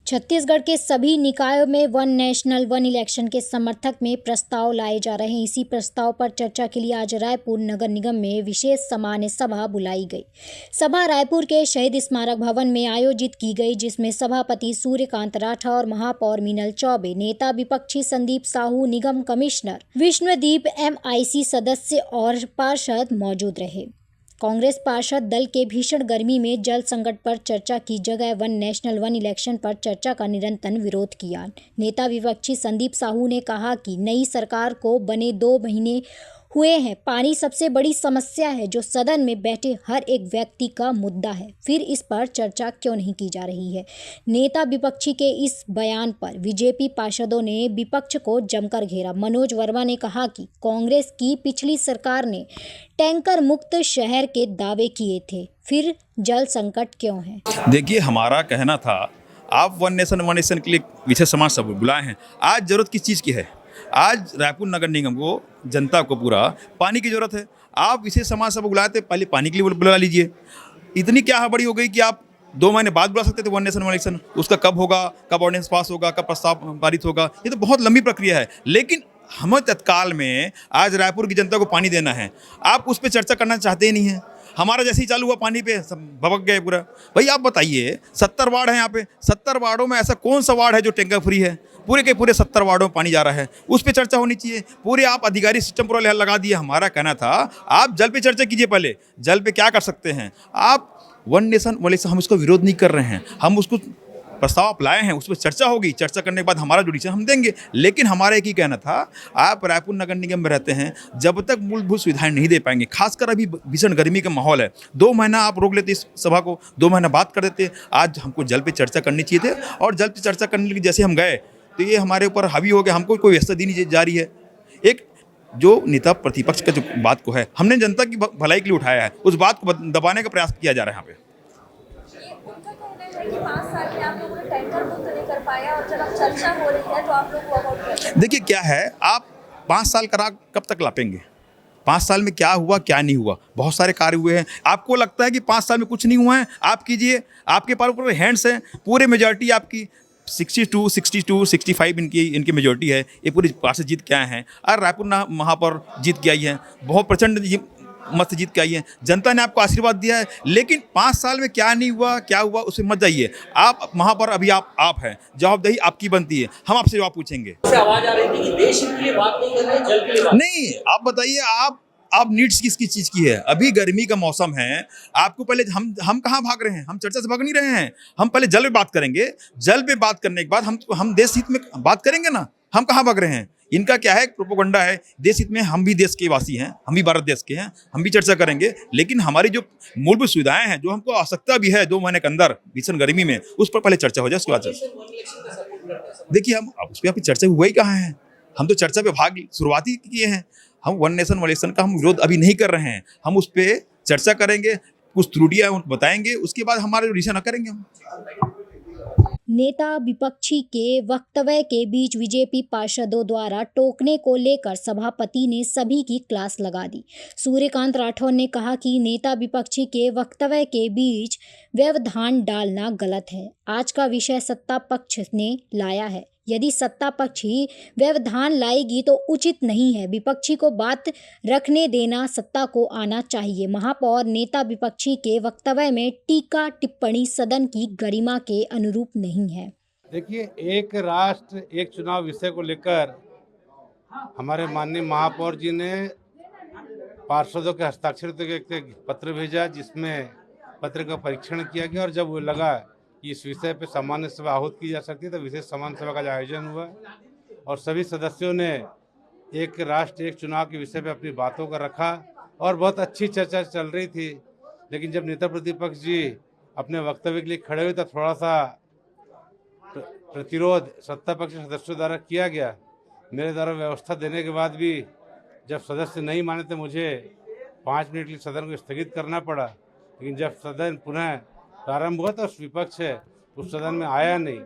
छत्तीसगढ़ के सभी निकायों में वन नेशनल वन इलेक्शन के समर्थक में प्रस्ताव लाए जा रहे हैं। इसी प्रस्ताव पर चर्चा के लिए आज रायपुर नगर निगम में विशेष सामान्य सभा बुलाई गई। सभा रायपुर के शहीद स्मारक भवन में आयोजित की गई, जिसमें सभापति सूर्यकांत राठौर, महापौर मीनल चौबे, नेता विपक्षी संदीप साहू, निगम कमिश्नर विष्णुदीप, MIC सदस्य और पार्षद मौजूद रहे। कांग्रेस पार्षद दल के भीषण गर्मी में जल संकट पर चर्चा की जगह वन नेशनल वन इलेक्शन पर चर्चा का निरंतर विरोध किया। नेता विपक्षी संदीप साहू ने कहा कि नई सरकार को बने 2 महीने हुए हैं, पानी सबसे बड़ी समस्या है जो सदन में बैठे हर एक व्यक्ति का मुद्दा है, फिर इस पर चर्चा क्यों नहीं की जा रही है। नेता विपक्षी के इस बयान पर बीजेपी पार्षदों ने विपक्ष को जमकर घेरा। मनोज वर्मा ने कहा कि कांग्रेस की पिछली सरकार ने टैंकर मुक्त शहर के दावे किए थे, फिर जल संकट क्यों है। देखिए, हमारा कहना था आप वन नेशन के लिए विशेष समाज सब बुलाए हैं। आज जरूरत किस चीज़ की है? आज रायपुर नगर निगम को, जनता को पूरा पानी की जरूरत है। आप विशेष समाज सब बुलाए थे, पहले पानी के लिए बुला लीजिए। इतनी क्या हड़बड़ी हो गई कि आप 2 महीने बाद बुला सकते थे वन नेशन वन इलेक्शन। उसका कब होगा, कब ऑर्डिनेंस पास होगा, कब प्रस्ताव पारित होगा, ये तो बहुत लंबी प्रक्रिया है। लेकिन हमें तत्काल में आज रायपुर की जनता को पानी देना है, आप उस पर चर्चा करना चाहते ही नहीं हैं। हमारा जैसे ही चालू हुआ पानी पे सब भबक गए पूरा। भाई आप बताइए, 70 वार्ड हैं यहाँ पे, 70 वार्डों में ऐसा कौन सा वार्ड है जो टैंकर फ्री है? पूरे के पूरे 70 वार्डों में पानी जा रहा है, उस पर चर्चा होनी चाहिए। पूरे आप अधिकारी सिस्टम पूरा लगा दिए। हमारा कहना था आप जल पे चर्चा कीजिए। पहले जल पे क्या कर सकते हैं आप? वन नेशन वाले से हम उसका विरोध नहीं कर रहे हैं, हम उसको प्रस्ताव आप लाए हैं, उस पर चर्चा होगी। चर्चा करने के बाद हमारा जो डिसीजन हम देंगे। लेकिन हमारा एक ही कहना था, आप रायपुर नगर निगम में रहते हैं, जब तक मूलभूत सुविधाएं नहीं दे पाएंगे, खासकर अभी भीषण गर्मी का माहौल है, 2 महीना आप रोक लेते इस सभा को, 2 महीना बात कर देते। आज हमको जल पे चर्चा करनी चाहिए थे, और जल पे चर्चा करने के लिए जैसे हम गए तो ये हमारे ऊपर हावी हो गया। हमको कोई व्यवस्था दी नहीं जा रही है। एक जो नेता प्रतिपक्ष का जो बात को है, हमने जनता की भलाई के लिए उठाया है, उस बात को दबाने का प्रयास किया जा रहा है यहाँ पे। उनका कहना है कि 5 साल में आप लोगों ने टैंकर मुक्त नहीं कर पाया, और जब अब चर्चा हो रही है तो आप लोग वॉकआउट कर रहे हैं। देखिए क्या है, आप 5 साल करा कब तक लापेंगे? 5 साल में क्या हुआ क्या नहीं हुआ? बहुत सारे कार्य हुए हैं। आपको लगता है कि 5 साल में कुछ नहीं हुआ है? आप कीजिए, आपके पास पूरे हैंड्स हैं, पूरे मेजॉरिटी आपकी 62, 65 इनकी मेजॉरिटी है। ये पूरी पार्षद जीत के आए हैं, और रायपुर महापौर जीत के आई हैं, बहुत प्रचंड मत जीत के आई हैं। जनता ने आपको आशीर्वाद दिया है। लेकिन 5 साल में क्या नहीं हुआ क्या हुआ उसमें मत जाइए। आप महापौर अभी आप हैं, जवाबदेही आपकी बनती है। हम आपसे जवाब पूछेंगे। आवाज आ रही थी कि देश हित के लिए बात नहीं कर रहे, जल के लिए बात नहीं। आप बताइए, आप नीड्स किसकी चीज़ की है? अभी गर्मी का मौसम है, आपको पहले हम कहाँ भाग रहे हैं? हम चर्चा से भाग नहीं रहे हैं। हम पहले जल पे बात करेंगे, जल पे बात करने के बाद हम देश हित में बात करेंगे ना। हम कहाँ भाग रहे हैं? इनका क्या है, प्रोपोगंडा है। देश हित में हम भी देश के वासी हैं, हम भी भारत देश के हैं, हम भी चर्चा करेंगे। लेकिन हमारी जो मूलभूत सुविधाएं हैं, जो हमको आवश्यकता भी है 2 महीने के अंदर भीषण गर्मी में, उस पर पहले चर्चा हो जाए, उसके बाद देखिए हम उस पर चर्चा हुआ ही कहाँ है? हम तो चर्चा पे भाग शुरुआती किए हैं। हम वन नेशन वन इलेक्शन का हम विरोध अभी नहीं कर रहे हैं। हम उस पर चर्चा करेंगे, कुछ त्रुटियां बताएंगे, उसके बाद हमारा जो डिसीजन करेंगे हम। नेता विपक्षी के वक्तव्य के बीच बीजेपी पार्षदों द्वारा टोकने को लेकर सभापति ने सभी की क्लास लगा दी। सूर्यकांत राठौर ने कहा कि नेता विपक्षी के वक्तव्य के बीच व्यवधान डालना गलत है। आज का विषय सत्ता पक्ष ने लाया है, यदि सत्ता पक्ष ही व्यवधान लाएगी तो उचित नहीं है। विपक्षी को बात रखने देना, सत्ता को आना चाहिए। महापौर नेता विपक्षी के वक्तव्य में टीका टिप्पणी सदन की गरिमा के अनुरूप नहीं है। देखिए, एक राष्ट्र एक चुनाव विषय को लेकर हमारे माननीय महापौर जी ने पार्षदों के हस्ताक्षर तो एक पत्र भेजा, जिसमें पत्र का परीक्षण किया गया, और जब वो लगा कि इस विषय पे सामान्य सभा आहूत की जा सकती है, तो विशेष सामान्य सभा का आयोजन हुआ, और सभी सदस्यों ने एक राष्ट्र एक चुनाव के विषय पे अपनी बातों का रखा, और बहुत अच्छी चर्चा चल रही थी। लेकिन जब नेता प्रतिपक्ष जी अपने वक्तव्य के लिए खड़े हुए, तो थोड़ा सा प्रतिरोध सत्ता पक्ष सदस्यों द्वारा किया गया। मेरे द्वारा व्यवस्था देने के बाद भी जब सदस्य नहीं माने, तो मुझे 5 मिनट के लिए सदन को स्थगित करना पड़ा। लेकिन जब सदन पुनः प्रारंभ हुआ तो विपक्ष है उस सदन में आया नहीं,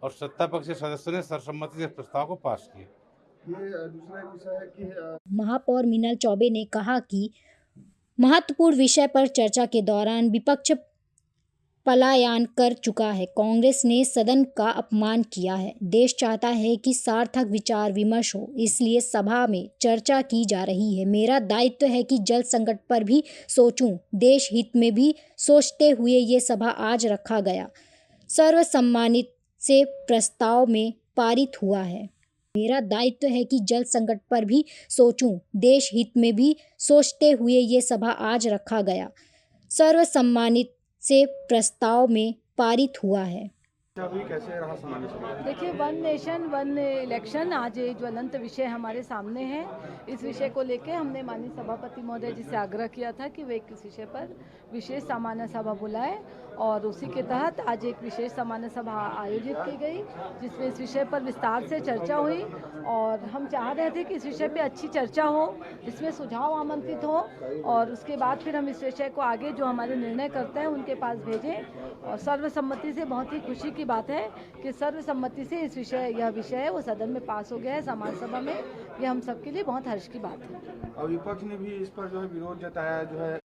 और सत्ता पक्ष के सदस्यों ने सर्वसम्मति से प्रस्ताव को पास किया। ये दूसरा विषय है कि महापौर मीनल चौबे ने कहा कि महत्वपूर्ण विषय पर चर्चा के दौरान विपक्ष पलायन कर चुका है। कांग्रेस ने सदन का अपमान किया है। देश चाहता है कि सार्थक विचार विमर्श हो, इसलिए सभा में चर्चा की जा रही है। मेरा दायित्व है कि जल संकट पर भी सोचूं, देश हित में भी सोचते हुए ये सभा आज रखा गया। सर्वसम्मति से प्रस्ताव में पारित हुआ है। मेरा दायित्व है कि जल संकट पर भी सोचूं, देश हित में भी सोचते हुए ये सभा आज रखा गया। सर्वसम्मति से प्रस्ताव में पारित हुआ है। अभी कैसे रहा सामान्य सभा? देखिए, वन नेशन वन इलेक्शन आज एक ज्वलंत विषय हमारे सामने है। इस विषय को लेकर हमने माननीय सभापति महोदय जी से आग्रह किया था कि वे इस विषय पर विशेष सामान्य सभा बुलाएं और उसी के तहत आज एक विशेष सामान्य सभा आयोजित की गई, जिसमें इस विषय पर विस्तार से चर्चा हुई और हम चाह रहे थे कि इस विषय पर अच्छी चर्चा हो, इसमें सुझाव आमंत्रित हो और उसके बाद फिर हम इस विषय को आगे जो हमारे निर्णय करते हैं उनके पास भेजें। और सर्वसम्मति से बहुत ही खुशी की बात है कि सर्वसम्मति से यह विषय है वो सदन में पास हो गया है, सामान्य सभा में। ये हम सबके लिए बहुत हर्ष की बात है। और विपक्ष ने भी इस पर जो है विरोध जताया जो है